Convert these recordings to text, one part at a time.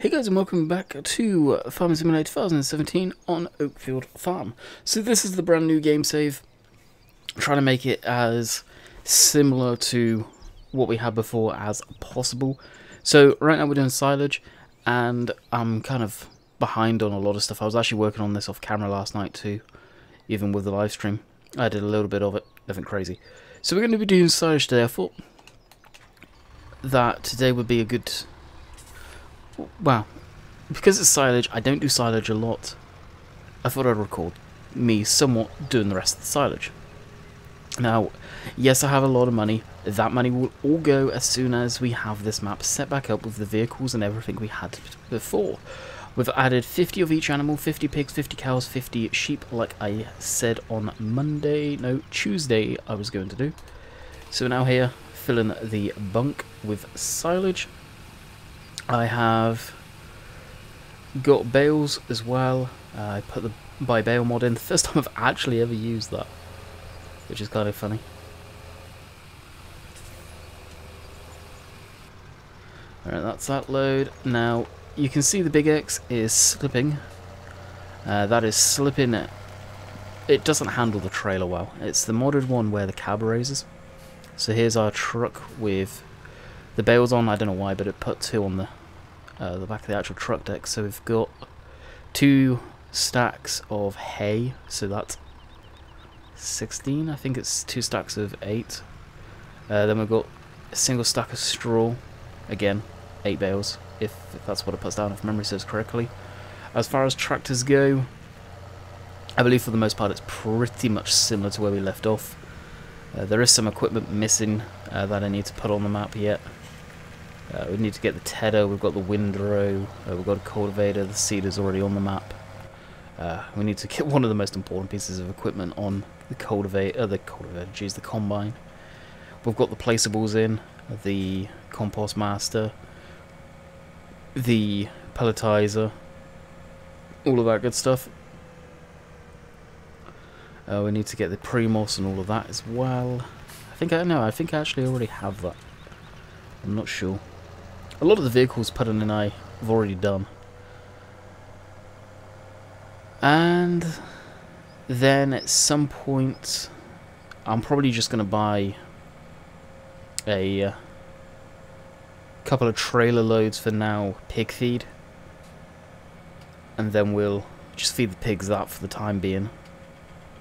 Hey guys, and welcome back to Farming Simulator 2017 on Oakfield Farm. So this is the brand new game save. I'm trying to make it as similar to what we had before as possible. So right now we're doing silage, and I'm kind of behind on a lot of stuff. I was actually working on this off camera last night too, even with the live stream. I did a little bit of it, nothing crazy. So we're going to be doing silage today. I thought that today would be a good... Well, because it's silage, I don't do silage a lot. I thought I'd record me somewhat doing the rest of the silage. Now, yes, I have a lot of money. That money will all go as soon as we have this map set back up with the vehicles and everything we had before. We've added 50 of each animal, 50 pigs, 50 cows, 50 sheep, like I said on Tuesday I was going to do. So now here, filling the bunk with silage. I have got bales as well. I put the by bale mod in. The first time I've actually ever used that, which is kind of funny. Alright, that's that load. Now, you can see the big X is slipping. That is slipping. It doesn't handle the trailer well. It's the modded one where the cab raises. So here's our truck with the bales on. I don't know why, but it put two on the back of the actual truck deck. So we've got 2 stacks of hay, so that's 16. I think it's 2 stacks of 8. Then we've got a single stack of straw, again 8 bales, if that's what it puts down, if memory serves correctly. As far as tractors go, I believe for the most part it's pretty much similar to where we left off. There is some equipment missing that I need to put on the map yet. We need to get the tedder, we've got the windrow, we've got a cultivator, the seeder's already on the map. We need to get one of the most important pieces of equipment on the the combine. We've got the placeables in, the compost master, the pelletizer, all of that good stuff. We need to get the Primos and all of that as well. I think I actually already have that. I'm not sure. A lot of the vehicles putting in I've already done. And then at some point I'm probably just going to buy a couple of trailer loads for now pig feed, and then we'll just feed the pigs that for the time being.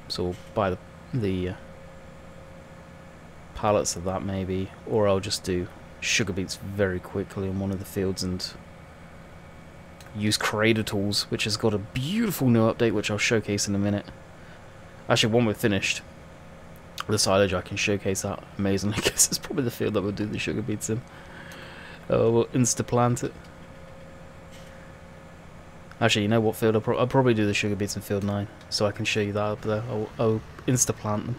So we'll buy the pallets of that maybe, or I'll just do sugar beets very quickly in one of the fields and use Creator Tools, which has got a beautiful new update which I'll showcase in a minute. Actually, when we're finished the silage, I can showcase that amazingly, because it's probably the field that we'll do the sugar beets in. We'll insta-plant it. Actually, you know what field? I'll probably do the sugar beets in field 9, so I can show you that up there. I'll insta-plant them.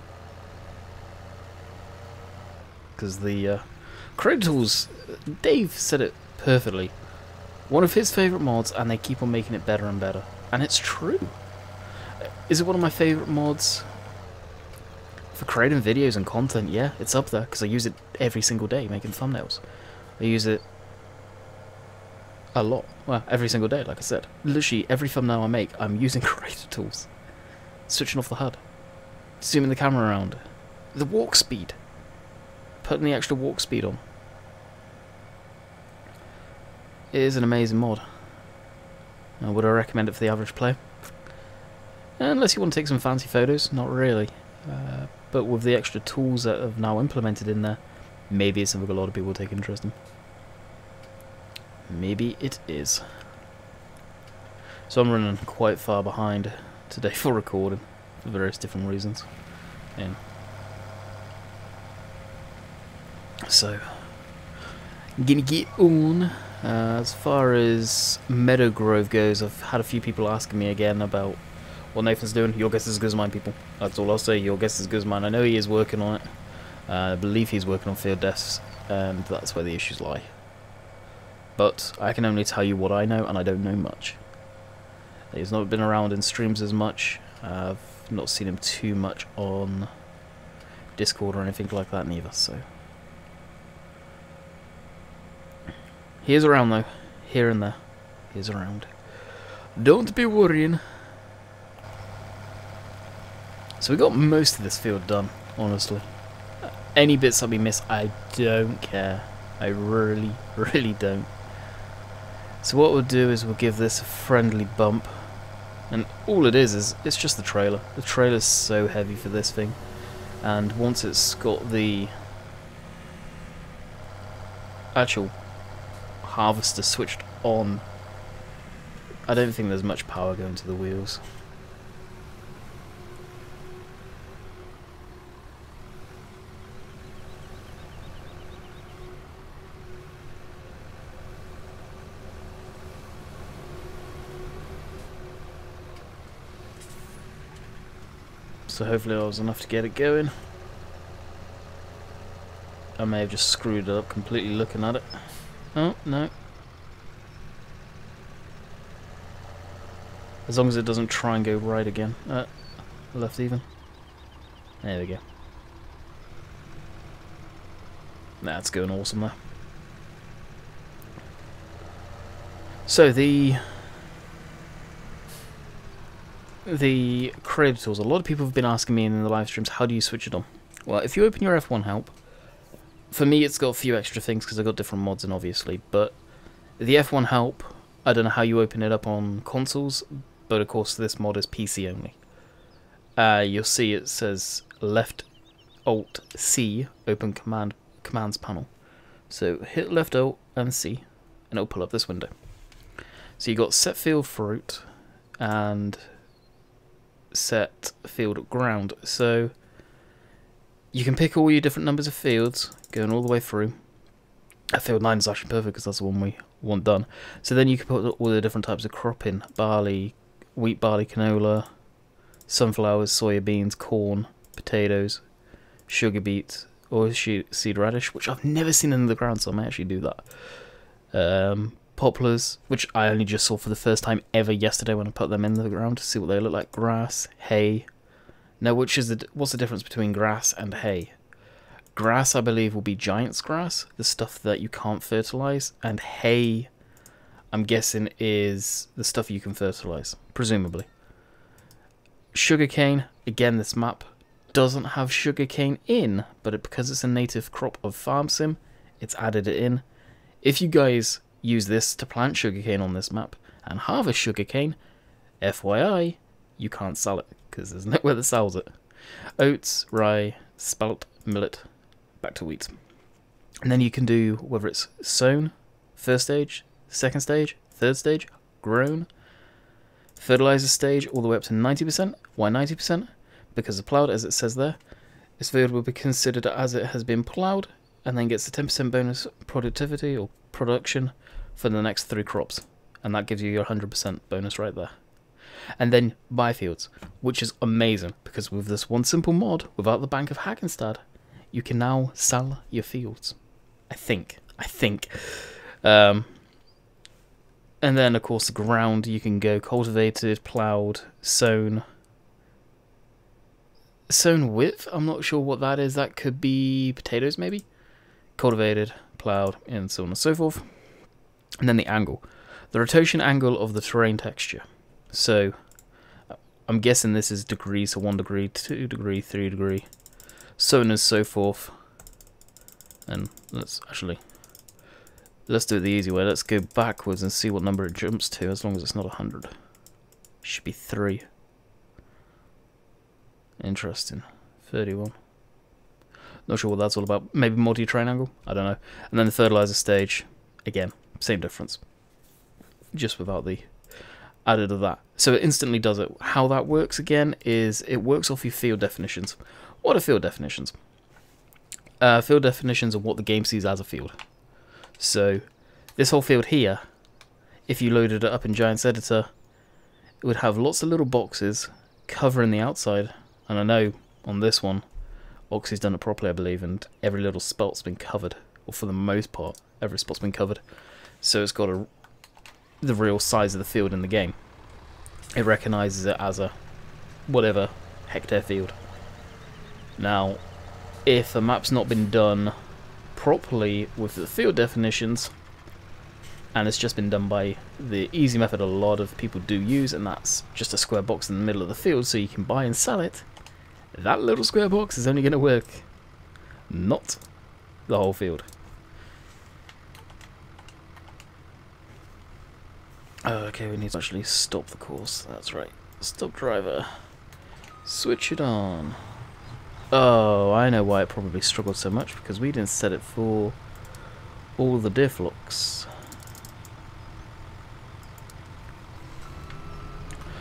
Because the Creator Tools, Dave said it perfectly. One of his favourite mods, and they keep on making it better and better. And it's true. Is it one of my favourite mods for creating videos and content? Yeah, it's up there, because I use it every single day making thumbnails. I use it a lot. Well, every single day, like I said. Literally, every thumbnail I make, I'm using Creator Tools. Switching off the HUD. Zooming the camera around. The walk speed. Putting the extra walk speed on. It is an amazing mod. Would I recommend it for the average player? Unless you want to take some fancy photos, not really. But with the extra tools that have now implemented in there, maybe it's something a lot of people take interest in. Maybe it is. So I'm running quite far behind today for recording, for various different reasons. Yeah. So, gonna get on. As far as Meadow Grove goes, I've had a few people asking me again about what Nathan's doing. Your guess is as good as mine, people. That's all I'll say. Your guess is as good as mine. I know he is working on it. I believe he's working on field deaths, and that's where the issues lie. But I can only tell you what I know, and I don't know much. He's not been around in streams as much. I've not seen him too much on Discord or anything like that neither, so... He is around though, here and there. is around. Don't be worrying. So we got most of this field done, honestly. Any bits that we miss, I don't care. I really, really don't. So what we'll do is we'll give this a friendly bump. And all it is it's just the trailer. The trailer's so heavy for this thing. And once it's got the actual harvester switched on, I don't think there's much power going to the wheels. So hopefully that was enough to get it going. I may have just screwed it up completely looking at it. Oh, no. As long as it doesn't try and go right again. Left even. There we go. That's going awesome there. So the creator tools, a lot of people have been asking me in the live streams, how do you switch it on? Well, if you open your F1 help, for me it's got a few extra things because I've got different mods in, obviously, but the F1 help, I don't know how you open it up on consoles, but of course this mod is PC only. You'll see it says left Alt C, open commands panel. So hit left Alt and C and it'll pull up this window. So you got set field fruit and set field ground. So you can pick all your different numbers of fields going all the way through. Field 9 is actually perfect because that's the one we want done. So then you can put all the different types of crop in: barley, wheat, barley, canola, sunflowers, soya beans, corn, potatoes, sugar beets, or seed radish, which I've never seen in the ground, so I may actually do that. Poplars, which I only just saw for the first time ever yesterday when I put them in the ground to see what they look like. Grass, hay. Now, what's the difference between grass and hay? Grass, I believe, will be giant's grass, the stuff that you can't fertilize, and hay, I'm guessing, is the stuff you can fertilize, presumably. Sugarcane, again, this map doesn't have sugarcane in, but because it's a native crop of Farm Sim, it's added it in. If you guys use this to plant sugarcane on this map and harvest sugarcane, FYI, you can't sell it because there's nowhere that sells it. Oats, rye, spelt, millet, back to wheat. And then you can do whether it's sown, first stage, second stage, third stage, grown, fertilizer stage all the way up to 90%. Why 90%? Because the ploughed, as it says there, this field will be considered as it has been ploughed and then gets a 10% bonus productivity or production for the next 3 crops, and that gives you your 100% bonus right there. And then buy fields, which is amazing because with this one simple mod, without the Bank of Hackenstad, you can now sell your fields. I think. And then of course the ground, you can go cultivated, ploughed, sown. Sown with, I'm not sure what that is. That could be potatoes maybe. Cultivated, ploughed, and so on and so forth. And then the angle. The rotation angle of the terrain texture. So, I'm guessing this is degrees, so 1 degree, 2 degree, 3 degree, so on and so forth. And let's do it the easy way. Let's go backwards and see what number it jumps to, as long as it's not 100. Should be 3. Interesting. 31. Not sure what that's all about. Maybe multi-terrain angle? I don't know. And then the fertilizer stage, again, same difference. Just without the added of that. So it instantly does it. How that works again is it works off your field definitions. What are field definitions? Field definitions are what the game sees as a field. So this whole field here, if you loaded it up in Giants Editor, it would have lots of little boxes covering the outside. And I know on this one, Oxy's done it properly, I believe, and every little spot's been covered, or for the most part, every spot's been covered. So it's got the real size of the field in the game. It recognises it as a whatever hectare field. Now, if the map's not been done properly with the field definitions, and it's just been done by the easy method a lot of people do use, and that's just a square box in the middle of the field so you can buy and sell it. That little square box is only going to work, not the whole field. Okay, we need to actually stop the course. That's right. Stop driver. Switch it on. Oh, I know why it probably struggled so much, because we didn't set it for all the diff locks.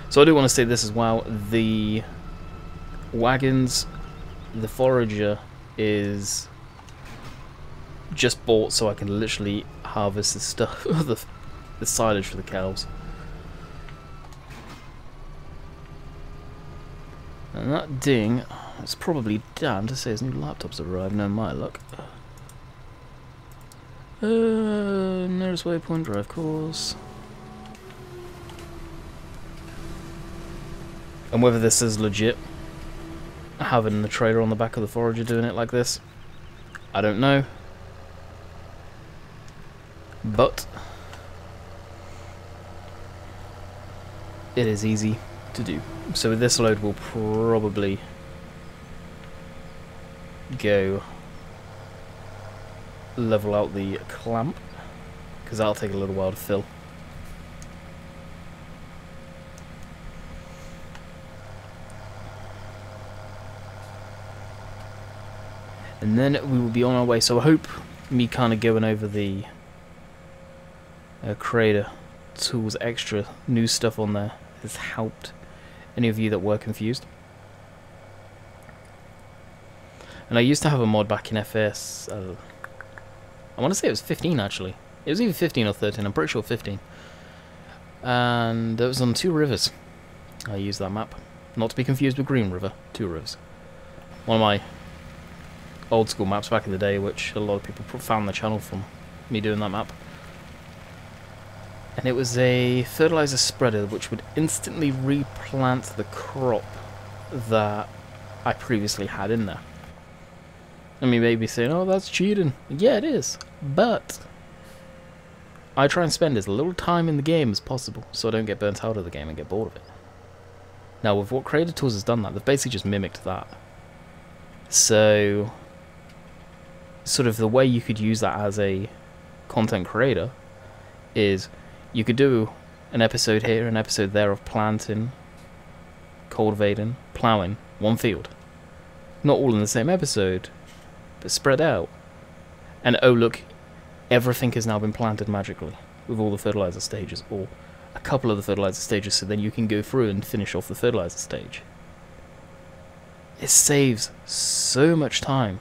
So I do want to say this as well. The wagons, the forager is just bought so I can literally harvest the stuff, the silage for the cows. And that ding is probably damned to say his new laptop's arrived, no my luck. Nearest waypoint, drive course. And whether this is legit, having the trailer on the back of the forager doing it like this, I don't know. But it is easy to do. So with this load we'll probably go level out the clamp, because that'll take a little while to fill. And then we will be on our way. So I hope me kind of going over the creator tools extra new stuff on there has helped any of you that were confused. And I used to have a mod back in FS, I want to say it was 15 actually. It was either 15 or 13, I'm pretty sure 15. And it was on Two Rivers. I used that map. Not to be confused with Green River, Two Rivers. One of my old school maps back in the day, which a lot of people found the channel from me doing that map. And it was a fertilizer spreader which would instantly replant the crop that I previously had in there. I mean, maybe saying, oh, that's cheating. Yeah, it is. But I try and spend as little time in the game as possible so I don't get burnt out of the game and get bored of it. Now, with what Creator Tools has done that, they've basically just mimicked that. So, sort of the way you could use that as a content creator is you could do an episode here, an episode there of planting, cultivating, ploughing, one field. Not all in the same episode, but spread out. And oh look, everything has now been planted magically with all the fertilizer stages, or a couple of the fertilizer stages, so then you can go through and finish off the fertilizer stage. It saves so much time,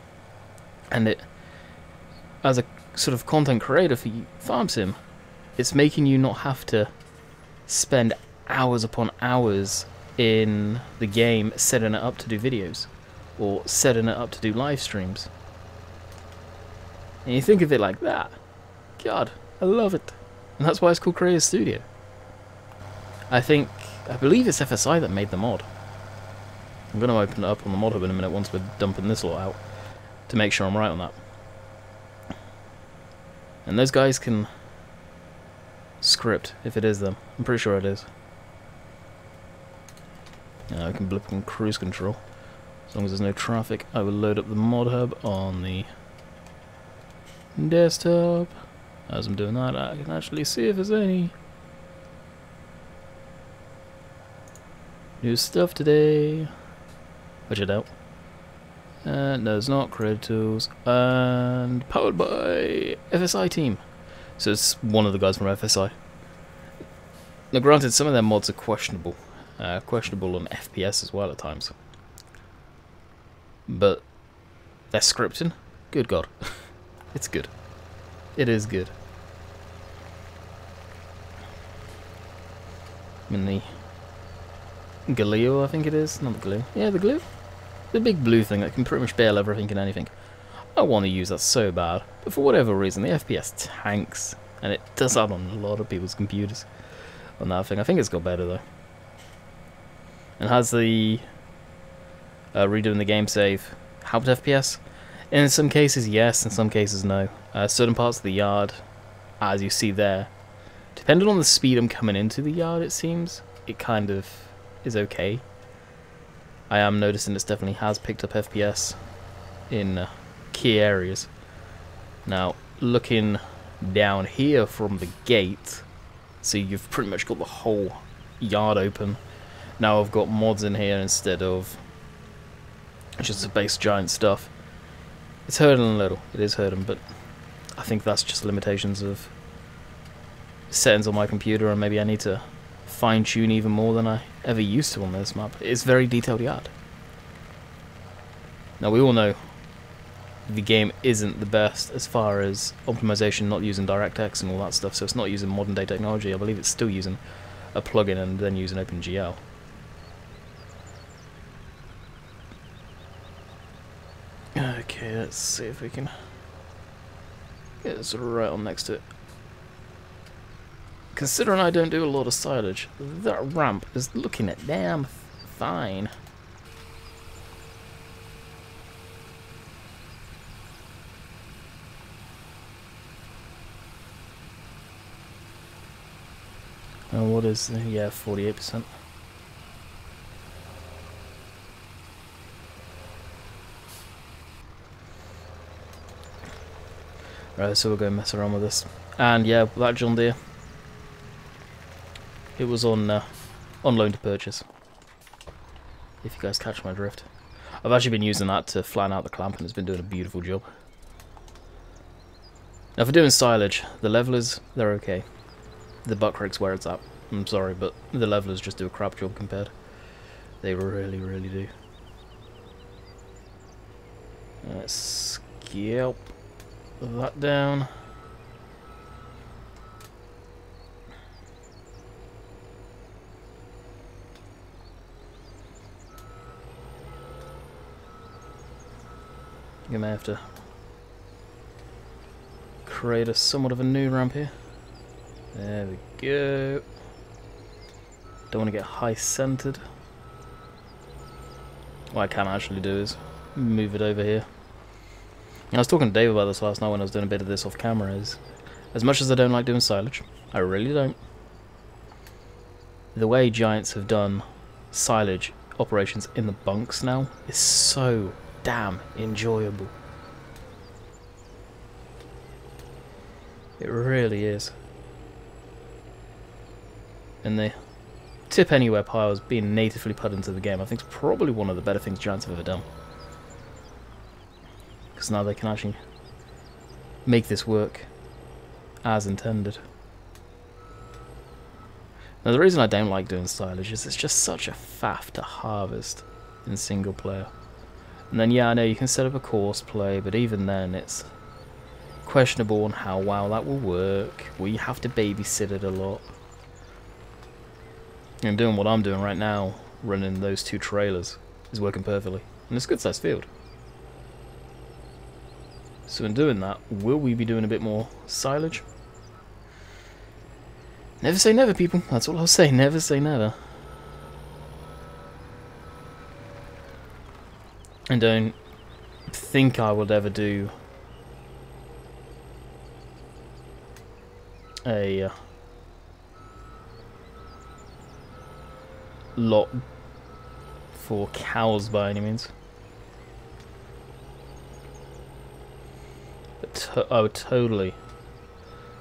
and it, as a sort of content creator for Farm Sim, it's making you not have to spend hours upon hours in the game setting it up to do videos or setting it up to do live streams. And you think of it like that, God, I love it. And that's why it's called Creator Studio. I believe it's FSI that made the mod. I'm going to open it up on the mod hub in a minute once we're dumping this lot out to make sure I'm right on that. And those guys can script if it is them. I'm pretty sure it is. Now I can blip on cruise control. As long as there's no traffic, I will load up the mod hub on the desktop. As I'm doing that, I can actually see if there's any new stuff today. Which I doubt. No, it's not. Creator Tools. And powered by FSI team. So it's one of the guys from FSI. Now granted, some of their mods are questionable. Questionable on FPS as well at times. But their scripting, good God. It's good. It is good. I mean the Galileo, I think it is. Not the glue. Yeah, the glue. The big blue thing that can pretty much bail everything and anything. I want to use that so bad, but for whatever reason the FPS tanks, and it does that on a lot of people's computers on that thing. I think it's got better though. And has the redoing the game save helped FPS? In some cases yes, in some cases no. Certain parts of the yard, as you see there, Depending on the speed I'm coming into the yard, it seems, it kind of is okay. I am noticing it definitely has picked up FPS in key areas. Now, looking down here from the gate, so you've pretty much got the whole yard open. Now I've got mods in here instead of just the base giant stuff. It's hurting a little, it is hurting, but I think that's just limitations of settings on my computer, and maybe I need to fine-tune even more than I ever used to on this map. It's very detailed yard. Now we all know the game isn't the best as far as optimization, not using DirectX and all that stuff, so it's not using modern day technology. I believe it's still using a plugin and then using OpenGL. Okay, let's see if we can get this right on next to it. Considering I don't do a lot of silage, that ramp is looking at damn fine. And what is the, yeah, 48%. Right, so we'll go mess around with this. And yeah, that John Deere, it was on loan to purchase, if you guys catch my drift. I've actually been using that to flatten out the clamp, and it's been doing a beautiful job. Now for doing silage, the levelers, they're okay. The butt crick's where it's at. I'm sorry, but the levelers just do a crap job compared. They really, really do. Let's scalp that down. You may have to create a somewhat of a new ramp here. There we go. Don't want to get high centered. What I can actually do is move it over here. I was talking to Dave about this last night when I was doing a bit of this off camera. Is as much as I don't like doing silage, I really don't, the way Giants have done silage operations in the bunks now is so damn enjoyable. It really is. And the tip anywhere piles being natively put into the game, I think is probably one of the better things Giants have ever done. Because now they can actually make this work as intended. Now the reason I don't like doing silage is it's just such a faff to harvest in single player. And then yeah, I know you can set up a course play, but even then it's questionable on how well that will work. We have to babysit it a lot. And doing what I'm doing right now, running those two trailers, is working perfectly. And it's a good sized field. So in doing that, will we be doing a bit more silage? Never say never, people. That's all I'll say. Never say never. And don't think I would ever do a lot for cows by any means. But I would totally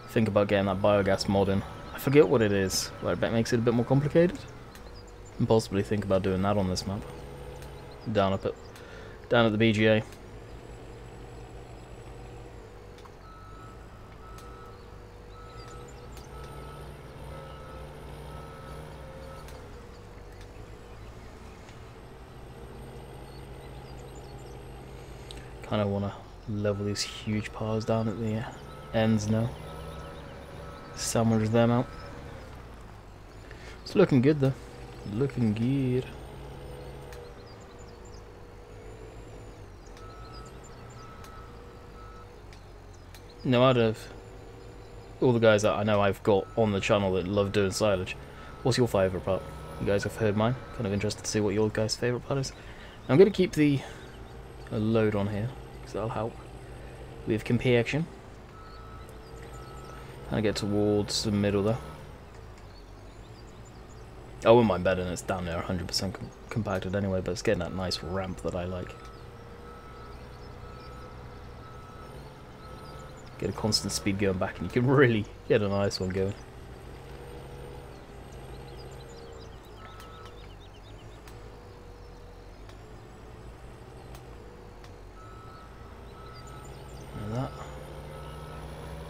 think about getting that biogas mod in. I forget what it is, but I bet it makes it a bit more complicated. And possibly think about doing that on this map. Down at the BGA. Kind of want to level these huge piles down at the ends now. Sandwich them out. It's looking good though. Looking good. Now, out of all the guys that I know I've got on the channel that love doing silage, what's your favourite part? You guys have heard mine. Kind of interested to see what your guys' favourite part is. I'm going to keep the load on here, because that'll help with comparison. Kind of get towards the middle there. I wouldn't mind betting it's down there 100% compacted anyway, but it's getting that nice ramp that I like. Get a constant speed going back and you can really get a nice one going. And that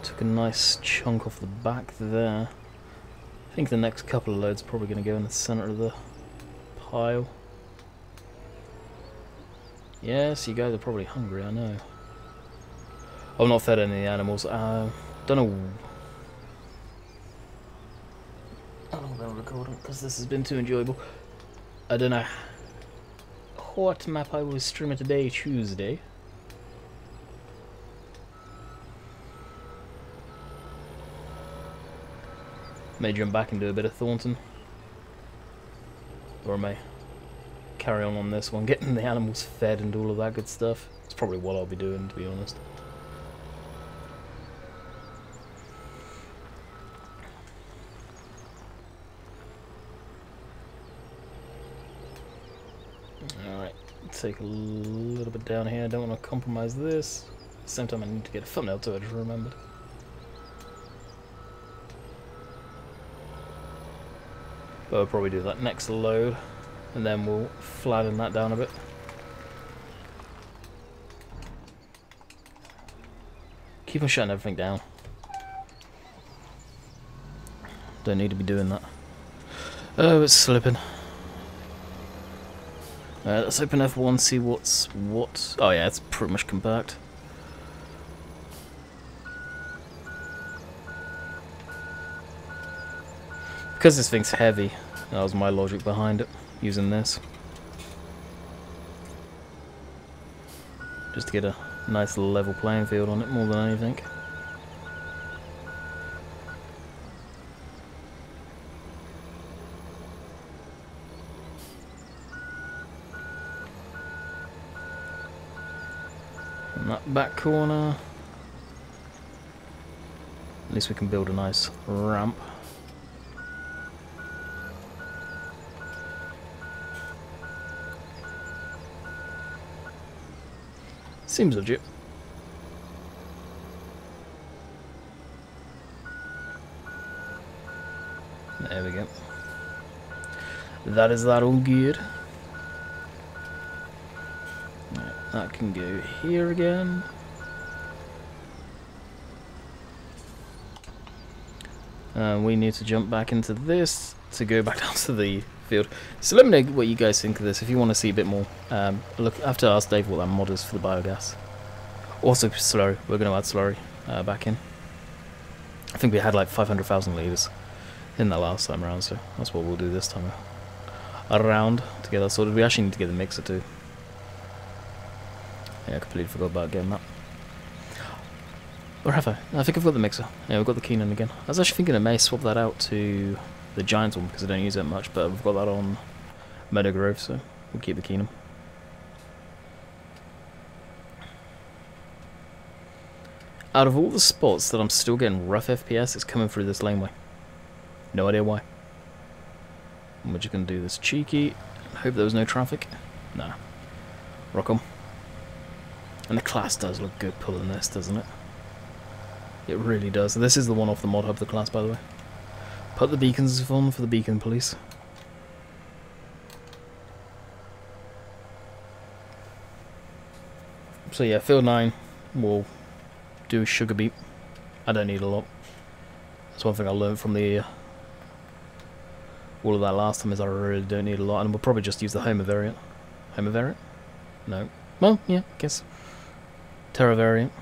took a nice chunk off the back there. I think the next couple of loads are probably going to go in the centre of the pile. Yes, you guys are probably hungry, I know. I've not fed any of the animals. Don't know. I'm not going to record it because this has been too enjoyable. I don't know what map I was streaming today, Tuesday. May jump back and do a bit of Thornton. Or may carry on this one, getting the animals fed and all of that good stuff. It's probably what I'll be doing, to be honest. Alright, take a little bit down here. I don't want to compromise this. At the same time I need to get a thumbnail to it, I just remembered. But I'll probably do that next load, and then we'll flatten that down a bit. Keep on shutting everything down. Don't need to be doing that. Oh, it's slipping. Let's open F1, see what's what. Oh yeah, it's pretty much compact. Because this thing's heavy, that was my logic behind it, using this. Just to get a nice level playing field on it more than anything. And that back corner, at least we can build a nice ramp. Seems legit. There we go. That is that all good. Right, that can go here again. We need to jump back into this to go back down to the field. So let me know what you guys think of this. If you want to see a bit more, look, I have to ask Dave what that mod is for the biogas. Also slurry. We're going to add slurry back in. I think we had like 500,000 litres in that last time around, so that's what we'll do this time around to get that sorted. We actually need to get the mixer too. Yeah, I completely forgot about getting that. Or have I? I think I've got the mixer. Yeah, we've got the Keenan again. I was actually thinking I may swap that out to the Giants one because I don't use it much, but we've got that on Meadow Grove, so we'll keep the Keenan. Out of all the spots that I'm still getting rough FPS, it's coming through this laneway. No idea why. And we're just going to do this cheeky. Hope there was no traffic. Nah. Rock 'em. And the class does look good pulling this, doesn't it? It really does. This is the one off the mod hub, the class, by the way. Put the beacons on for the beacon police. So yeah, field 9 will do sugar beet. I don't need a lot. That's one thing I learned from the all of that last time, is I really don't need a lot, and we'll probably just use the Homer variant. Homer variant? No. Well, yeah, I guess. Terra variant.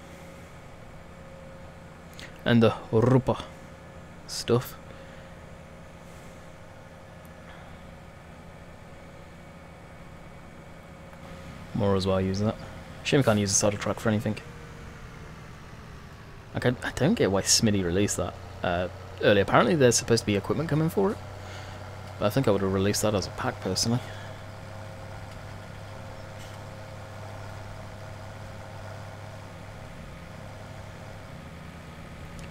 And the Rupa stuff. More as well, use that. Shame I can't use the saddle track for anything. I don't get why Smitty released that early. Apparently there's supposed to be equipment coming for it, but I think I would have released that as a pack personally.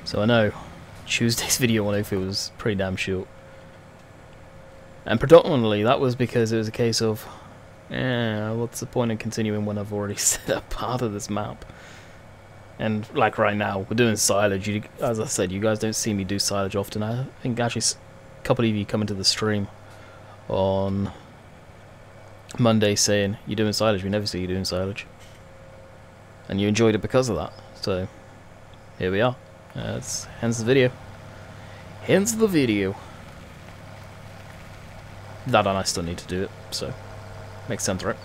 So I know Tuesday's video on Oakfield was pretty damn short. And predominantly that was because it was a case of, what's the point in continuing when I've already set up part of this map? And like right now, we're doing silage. As I said, you guys don't see me do silage often. I think actually a couple of you come into the stream on Monday saying, you're doing silage, we never see you doing silage. And you enjoyed it because of that. So, here we are. Hence the video. Hence the video. That and I still need to do it, so makes sense, right?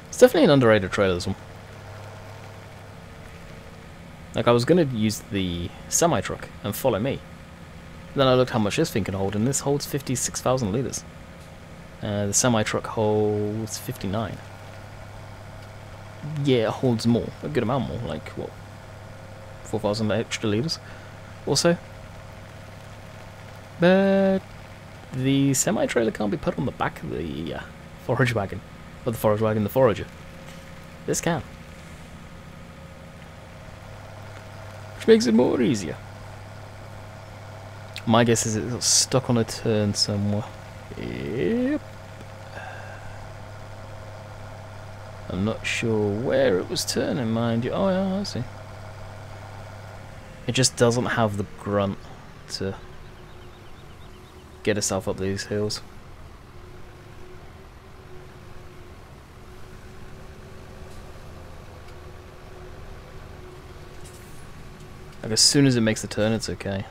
It's definitely an underrated trailer, this one. Like, I was going to use the semi-truck and follow me. Then I looked how much this thing can hold, and this holds 56,000 litres. The semi-truck holds 59. Yeah, it holds more. A good amount more. Like, what? 4,000 extra litres or so. But the semi-trailer can't be put on the back of the forage wagon. Or the forage wagon, the forager. This can. Which makes it more easier. My guess is it got stuck on a turn somewhere. Yep. I'm not sure where it was turning, mind you. Oh yeah, I see. It just doesn't have the grunt to get itself up these hills. Like, as soon as it makes the turn, it's okay.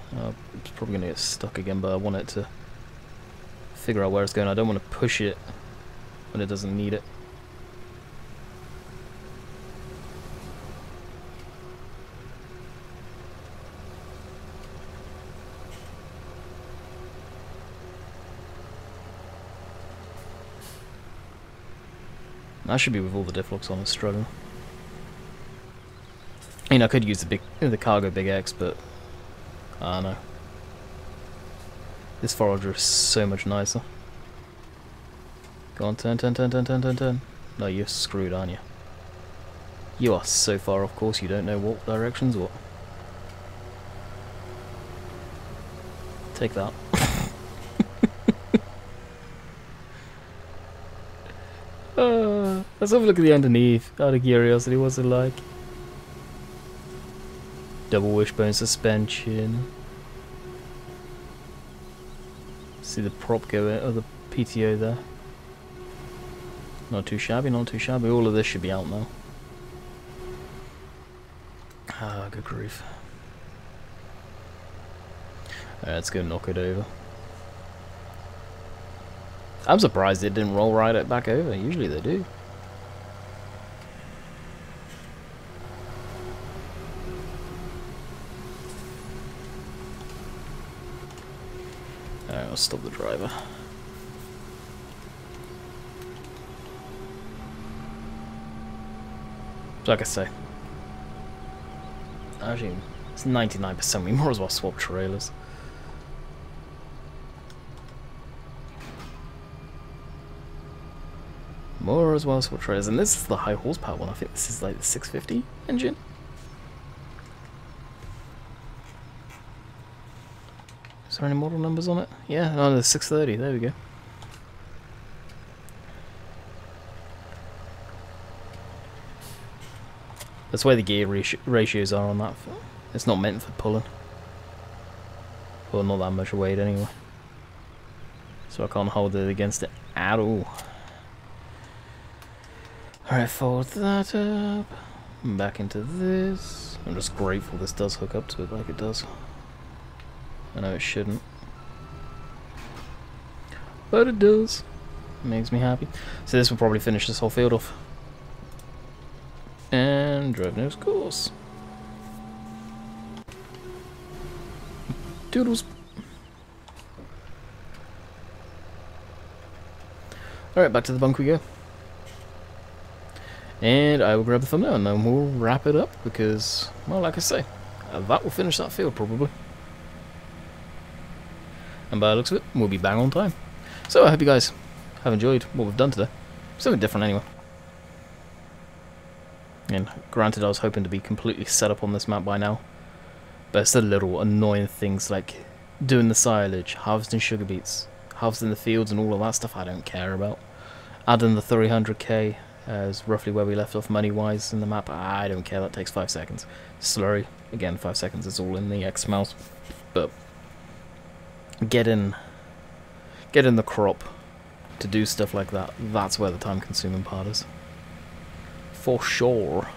It's probably going to get stuck again, but I want it to figure out where it's going. I don't want to push it when it doesn't need it. I should be with all the diff locks on, it's struggling. I mean, I could use the cargo big X, but I don't know. This forager is so much nicer. Go on, turn. No, you're screwed, aren't you? You are so far off course, you don't know what direction's what. Take that. Let's have a look at the underneath, out of curiosity. What's it like? Double wishbone suspension. See the prop go in, or the PTO there. Not too shabby, not too shabby. All of this should be out now. Ah, good grief. Alright, let's go knock it over. I'm surprised it didn't roll right back over. Usually they do. Alright, I'll stop the driver. So like I say, actually, it's 99%. We might as well swap trailers. More as well swap trailers, and this is the high horsepower one. I think this is like the 650 engine. Is there any model numbers on it? Yeah, no, the 630. There we go. That's where the gear ratios are on that. It's not meant for pulling. Well, not that much weight anyway. So I can't hold it against it at all. Alright, fold that up. Back into this. I'm just grateful this does hook up to it like it does. I know it shouldn't, but it does. It makes me happy. So this will probably finish this whole field off. And drive nose course. Doodles. Alright, back to the bunk we go. And I will grab the thumbnail and then we'll wrap it up because, well, like I say, that will finish that field probably. And by the looks of it, we'll be bang on time. So I hope you guys have enjoyed what we've done today. Something different anyway. And granted, I was hoping to be completely set up on this map by now. But it's the little annoying things like doing the silage, harvesting sugar beets, harvesting the fields and all of that stuff I don't care about. Adding the 300k as roughly where we left off money-wise in the map, I don't care, that takes 5 seconds. Slurry, again 5 seconds, it's all in the X mouse. But getting the crop to do stuff like that, that's where the time-consuming part is. For sure.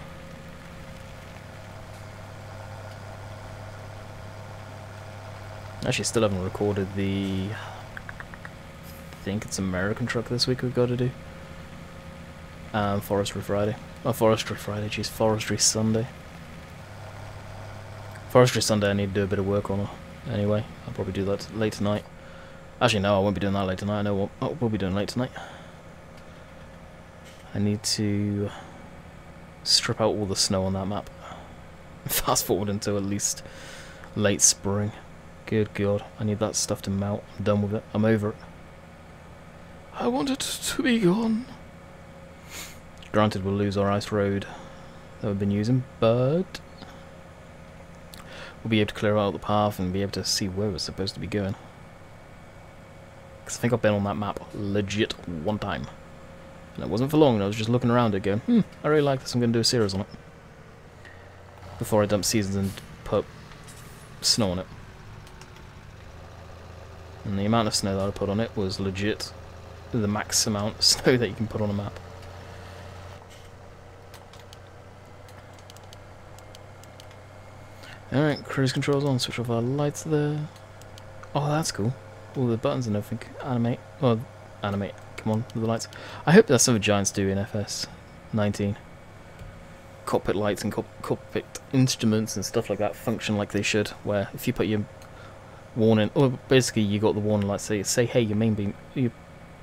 Actually, still haven't recorded the... I think it's American truck this week we've got to do. Forestry Friday. Oh, Forestry Friday, jeez, Forestry Sunday. Forestry Sunday I need to do a bit of work on anyway. I'll probably do that late tonight. Actually, no, I won't be doing that late tonight. I know what we'll be doing late tonight. I need to strip out all the snow on that map. Fast forward until at least late spring. Good God, I need that stuff to melt. I'm done with it. I'm over it. I want it to be gone. Granted, we'll lose our ice road that we've been using, but we'll be able to clear out the path and be able to see where we're supposed to be going. Because I think I've been on that map legit one time. And it wasn't for long, and I was just looking around it going, I really like this, I'm going to do a series on it. Before I dump seasons and put snow on it. And the amount of snow that I put on it was legit the max amount of snow that you can put on a map. Alright, cruise controls on, switch off our lights there. Oh, that's cool. All the buttons and everything. Animate. Oh, animate. Come on, with the lights. I hope that's something Giants do in FS 19. Cockpit lights and cockpit instruments and stuff like that function like they should, where if you put your warning, or basically you got the warning lights, say hey, your main beam, your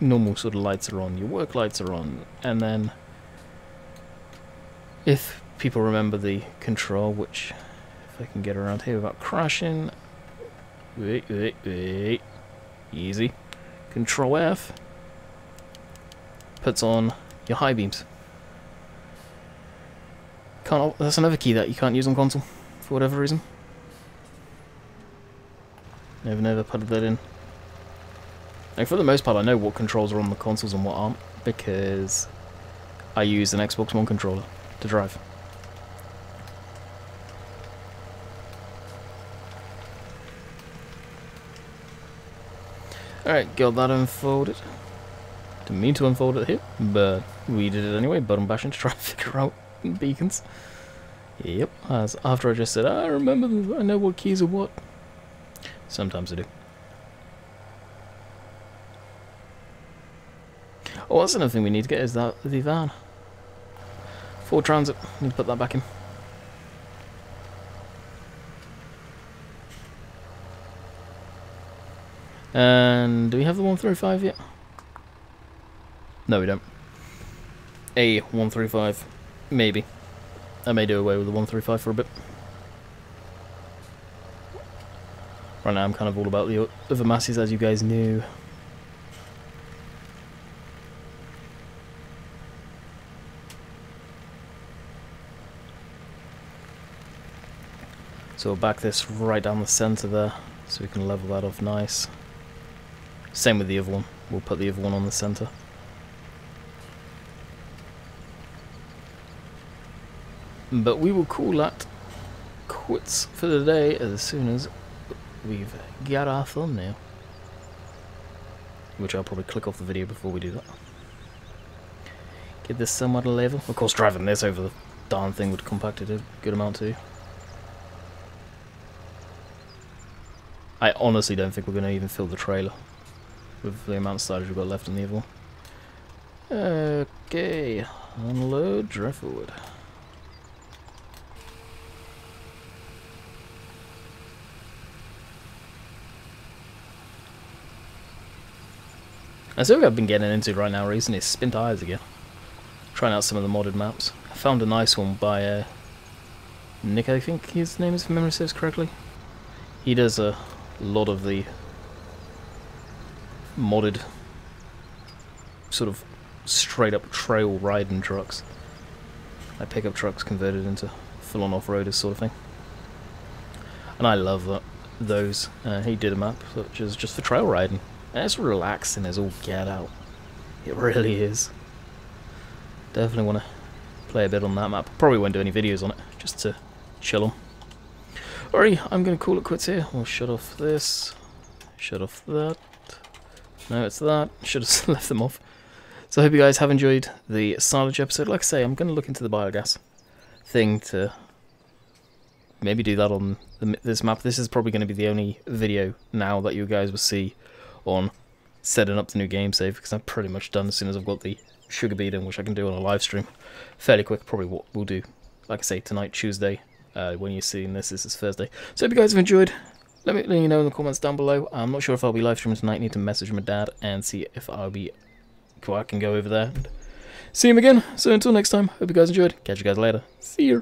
normal sort of lights are on, your work lights are on, and then if people remember the control, which if I can get around here without crashing, wait, easy, Control F, puts on your high beams. That's another key that you can't use on console for whatever reason. Never put that in. Like, for the most part, I know what controls are on the consoles and what aren't, because I use an Xbox One controller to drive. Alright, got that unfolded. Didn't mean to unfold it here, but we did it anyway, button bashing to try and figure out beacons. Yep, as after I just said, I remember, I know what keys are what. Sometimes I do. Oh, that's another thing we need to get is the van. Ford Transit, need to put that back in. And do we have the 135 yet? No, we don't. A 135, maybe. I may do away with the 135 for a bit. Right now I'm kind of all about the other masses, as you guys knew. So we'll back this right down the centre there, so we can level that off nice. Same with the other one, we'll put the other one on the centre. But we will call that quits for the day as soon as we've got our thumbnail. Which I'll probably click off the video before we do that. Get this somewhat level. Of course, driving this over the darn thing would compact it a good amount too. I honestly don't think we're going to even fill the trailer with the amount of silage we've got left in the other one. Okay, unload, drive forward. And so what I've been getting into right now recently is spin tires again. Trying out some of the modded maps. I found a nice one by Nick, I think his name is, if memory serves correctly. He does a lot of the modded sort of straight up trail riding trucks. Like pickup trucks converted into full on off-roaders sort of thing. And I love that. those. He did a map which is just for trail riding. And it's relaxing as all get out. It really is. Definitely want to play a bit on that map. Probably won't do any videos on it, just to chill them. Alright, I'm going to call it quits here. We'll shut off this. Shut off that. No, it's that. Should have left them off. So I hope you guys have enjoyed the Silage episode. Like I say, I'm going to look into the biogas thing to maybe do that on this map. This is probably going to be the only video now that you guys will see on setting up the new game save, because I'm pretty much done as soon as I've got the sugar beating, which I can do on a live stream fairly quick. Probably what we'll do, like I say, tonight, Tuesday. When you're seeing this is Thursday. So hope you guys have enjoyed. Let me know in the comments down below. I'm not sure if I'll be live streaming tonight. Need to message my dad and see if I can go over there and see him again. So until next time, hope you guys enjoyed. Catch you guys later. See you.